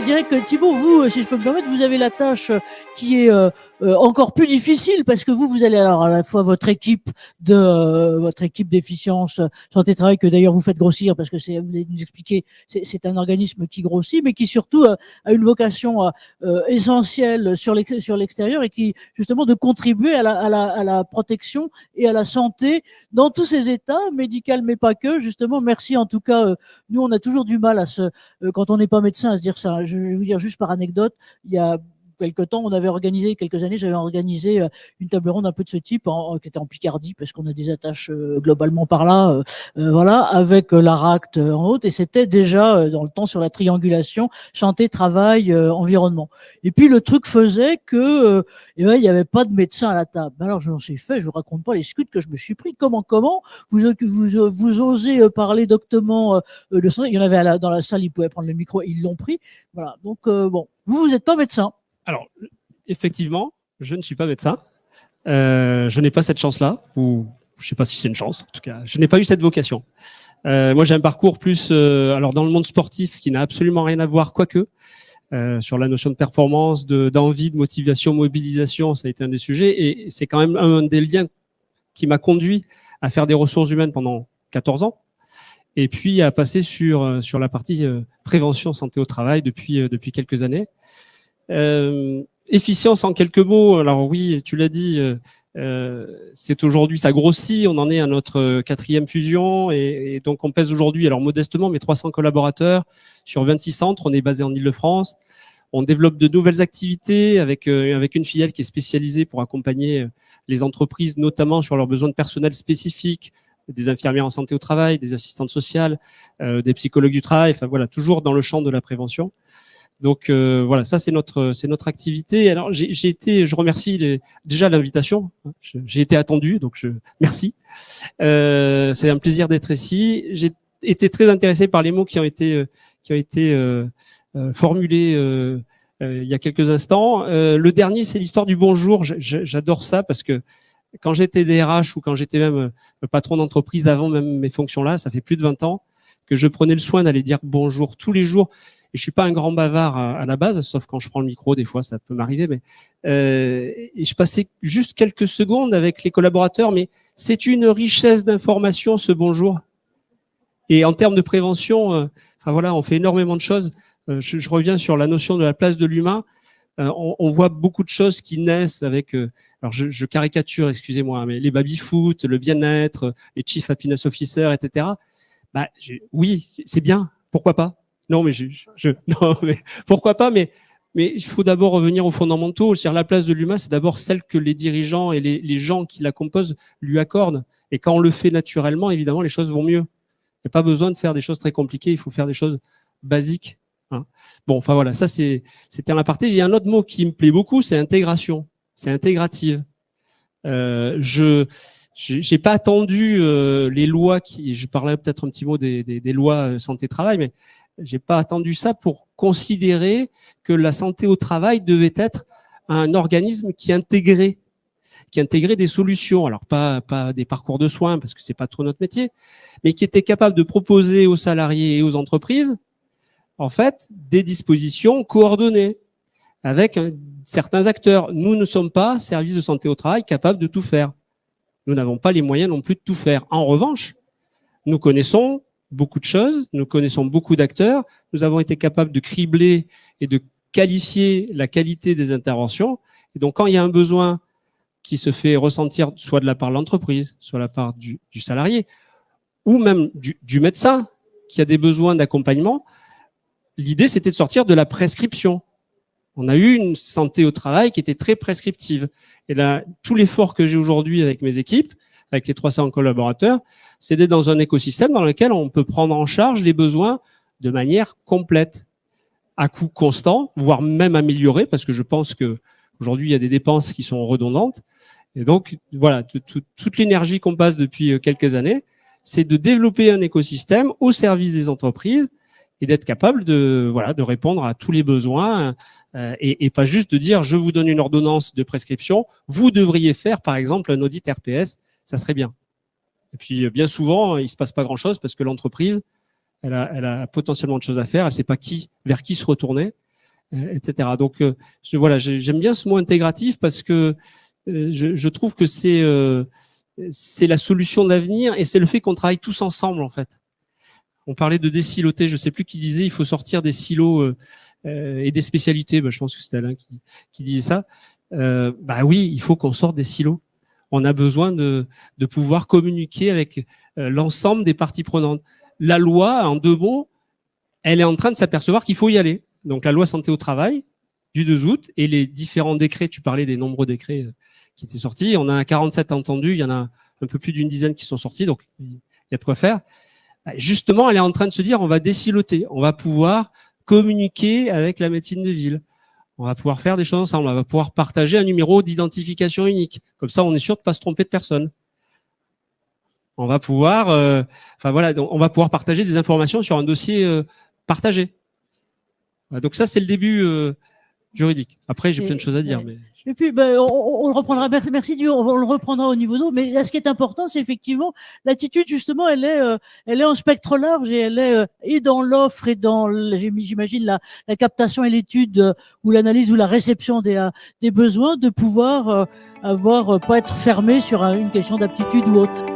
dirais que Thibaut, vous, si je peux me permettre, vous avez la tâche qui est encore plus difficile parce que vous allez alors à la fois votre équipe d'efficience santé travail que d'ailleurs vous faites grossir parce que vous allez nous expliquer, c'est un organisme qui grossit, mais qui surtout a une vocation essentielle sur l'extérieur et qui justement de contribuer à la protection et à la santé dans tous ces états médical, mais pas que. Justement, merci en tout cas. Nous, on a toujours du mal quand on n'est pas médecin, à se dire ça. Je vais vous dire juste par anecdote, il y a quelques années, j'avais organisé une table ronde un peu de ce type, qui était en Picardie, parce qu'on a des attaches globalement par là, voilà, avec l'ARACT en haute, et c'était déjà dans le temps sur la triangulation santé, travail, environnement. Et puis le truc faisait que, il n'y avait pas de médecin à la table. Alors je m'en suis fait, je vous raconte pas les scuds que je me suis pris. Comment vous osez parler doctement de santé. Il y en avait dans la salle, ils pouvaient prendre le micro, ils l'ont pris. Voilà. Donc bon, vous n'êtes pas médecin. Alors, effectivement, je ne suis pas médecin. Je n'ai pas cette chance-là, ou je ne sais pas si c'est une chance, en tout cas, je n'ai pas eu cette vocation. Moi, j'ai un parcours plus, alors dans le monde sportif, ce qui n'a absolument rien à voir, quoique, sur la notion de performance, d'envie, de motivation, mobilisation, ça a été un des sujets, et c'est quand même un des liens qui m'a conduit à faire des ressources humaines pendant 14 ans, et puis à passer sur la partie prévention santé au travail depuis quelques années. Efficience en quelques mots. Alors oui, tu l'as dit, c'est aujourd'hui, ça grossit. On en est à notre 4e fusion et donc on pèse aujourd'hui, alors modestement, mais 300 collaborateurs sur 26 centres. On est basé en Île-de-France. On développe de nouvelles activités avec une filiale qui est spécialisée pour accompagner les entreprises, notamment sur leurs besoins de personnel spécifiques, des infirmières en santé au travail, des assistantes sociales, des psychologues du travail. Enfin voilà, toujours dans le champ de la prévention. Donc voilà, ça c'est notre activité. Alors je remercie déjà l'invitation. J'ai été attendu, donc merci. C'est un plaisir d'être ici. J'ai été très intéressé par les mots qui ont été formulés il y a quelques instants. Le dernier, c'est l'histoire du bonjour. J'adore ça parce que quand j'étais DRH ou quand j'étais même patron d'entreprise avant même mes fonctions là, ça fait plus de 20 ans que je prenais le soin d'aller dire bonjour tous les jours. Et je suis pas un grand bavard à la base, sauf quand je prends le micro, des fois ça peut m'arriver, mais et je passais juste quelques secondes avec les collaborateurs, mais c'est une richesse d'informations ce bonjour. Et en termes de prévention, enfin voilà, on fait énormément de choses. Je reviens sur la notion de la place de l'humain. On voit beaucoup de choses qui naissent avec, alors je caricature, excusez-moi, mais les baby-foot, le bien-être, les chief happiness officers, etc. Bah, oui, c'est bien, pourquoi pas? Non, mais non, mais pourquoi pas? Mais il faut d'abord revenir aux fondamentaux. C'est-à-dire la place de l'humain, c'est d'abord celle que les dirigeants et les gens qui la composent lui accordent. Et quand on le fait naturellement, évidemment, les choses vont mieux. Il n'y a pas besoin de faire des choses très compliquées. Il faut faire des choses basiques. Hein. Bon, enfin voilà, ça c'était un aparté. J'ai un autre mot qui me plaît beaucoup, c'est intégration. C'est intégrative. J'ai pas attendu les lois je parlais peut-être un petit mot des lois santé-travail, mais j'ai pas attendu ça pour considérer que la santé au travail devait être un organisme qui intégrait des solutions. Alors pas des parcours de soins parce que c'est pas trop notre métier, mais qui était capable de proposer aux salariés et aux entreprises, en fait, des dispositions coordonnées avec certains acteurs. Nous ne sommes pas, service de santé au travail, capables de tout faire. Nous n'avons pas les moyens non plus de tout faire. En revanche, nous connaissons beaucoup de choses, nous connaissons beaucoup d'acteurs, nous avons été capables de cribler et de qualifier la qualité des interventions. Et donc, quand il y a un besoin qui se fait ressentir soit de la part de l'entreprise, soit de la part du salarié, ou même du médecin qui a des besoins d'accompagnement, l'idée, c'était de sortir de la prescription. On a eu une santé au travail qui était très prescriptive. Et là, tout l'effort que j'ai aujourd'hui avec mes équipes, avec les 300 collaborateurs, c'est d'être dans un écosystème dans lequel on peut prendre en charge les besoins de manière complète, à coût constant, voire même amélioré, parce que je pense que aujourd'hui il y a des dépenses qui sont redondantes. Et donc voilà, toute l'énergie qu'on passe depuis quelques années, c'est de développer un écosystème au service des entreprises et d'être capable de répondre à tous les besoins et pas juste de dire je vous donne une ordonnance de prescription, vous devriez faire par exemple un audit RPS, ça serait bien. Et puis bien souvent il se passe pas grand chose parce que l'entreprise elle a potentiellement de choses à faire, elle sait pas vers qui se retourner, etc. Donc, voilà, j'aime bien ce mot intégratif parce que je trouve que c'est la solution d'avenir et c'est le fait qu'on travaille tous ensemble, en fait. On parlait de désiloter, je sais plus qui disait, il faut sortir des silos et des spécialités. Je pense que c'était Alain qui disait ça. Oui, il faut qu'on sorte des silos. On a besoin de pouvoir communiquer avec l'ensemble des parties prenantes. La loi, en 2 mots, elle est en train de s'apercevoir qu'il faut y aller. Donc la loi santé au travail du 2 août et les différents décrets, tu parlais des nombreux décrets qui étaient sortis. On en a 47 entendus, il y en a un peu plus d'une dizaine qui sont sortis, donc il y a de quoi faire. Justement, elle est en train de se dire, on va désiloter, on va pouvoir communiquer avec la médecine de ville. On va pouvoir faire des choses ensemble. On va pouvoir partager un numéro d'identification unique. Comme ça, on est sûr de pas se tromper de personne. On va pouvoir, on va pouvoir partager des informations sur un dossier partagé. Donc ça, c'est le début juridique. Après, j'ai plein de choses à dire, mais. Et puis, on le reprendra. Merci Dieu, on le reprendra au niveau d'eau. Mais là, ce qui est important, c'est effectivement l'attitude. Justement, elle est en spectre large et elle est et dans l'offre et dans, j'imagine, la captation et l'étude ou l'analyse ou la réception des besoins, de pouvoir pas être fermé sur une question d'aptitude ou autre.